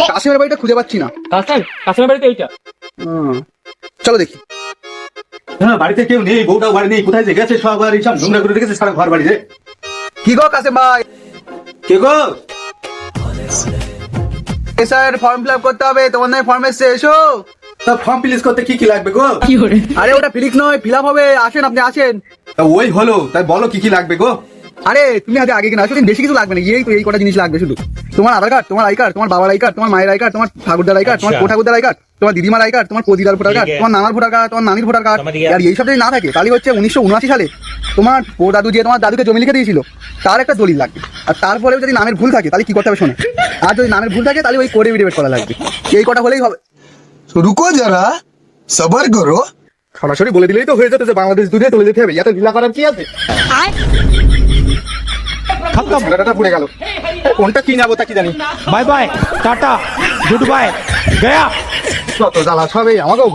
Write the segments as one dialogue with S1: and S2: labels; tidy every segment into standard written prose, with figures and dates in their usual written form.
S1: কাশিমের বাড়িটা খুঁজে পাচ্ছি না।
S2: কাশিমের বাড়িতে এইটা।
S1: চলো দেখি।
S3: হ্যাঁ, বাড়িতে কেউ নেই, বউটাও বাড়ি নেই, কোথায় যে গেছে সব, আর এইসব নোংরা করে রেখেছে সারা ঘর বাড়িতে।
S1: কি গো কাশিম ভাই?
S3: কে গো?
S1: স্যার ফর্ম ফিল আপ করতে হবে, তোমার নয় ফর্ম এসছে, এসো।
S3: তা ফর্ম ফিল করতে কি কি লাগবে গো?
S1: আরে ওটা ফিলিক্স নয়, ফিল আপ হবে, আসেন আপনি আসেন।
S3: তা ওই হলো, তাই বলো কি কি লাগবে গো?
S1: আরে তুমি আগে কিনা আসো, বেশি কিছু লাগবে না, এই তো এই কটা জিনিস লাগবে শুধু। তোমার আধার কার্ড, তোমার আই কার্ড, তোমার বাবার আই কার্ড, তোমার মায়ের আই কার্ড, তোমার ঠাকুরদার আই কার্ড, তোমার ঠাকুরদার আই কার্ড, তোমার দিদিমার আই কার্ড, তোমার পদিদার ভোটার কার্ড, তোমার নানার ভোটার কার্ড, তোমার নানির ভোটার কার্ড। আর এইসব যদি না থাকে তাহলে হচ্ছে 1979 সালে তোমার ও দাদু যে তোমার দাদুকে জমি লিখে দিয়েছিল তার একটা দলিল লাগবে। আর তারপরেও যদি নামের ভুল থাকে তাহলে কি করতে হবে শোনো। আর যদি নামের ভুল থাকে তাহলে ওই কোড এফিডেভিট করা লাগবে। এই কটা হলেই হবে।
S4: रुको जरा सबर करो।
S1: সরাসরি বলে দিলেই তো হয়ে যেত যে বাংলাদেশ দূরে চলে যেতে হবে, এত লীলা করার কি আছে? ছেলেটা পড়ে গেল, কোনটা কি যাবো তা কি জানি।
S2: Bye bye, tata, good bye, Gaya.
S1: কত জ্বালা সবে আমাকেও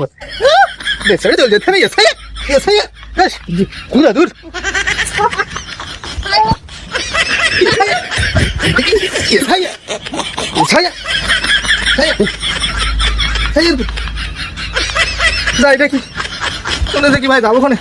S1: ছেড়ে চলে যেতে হবে। দূর দূর যাই দেখি, শুনে দেখি ভাই যাবো ওখানে।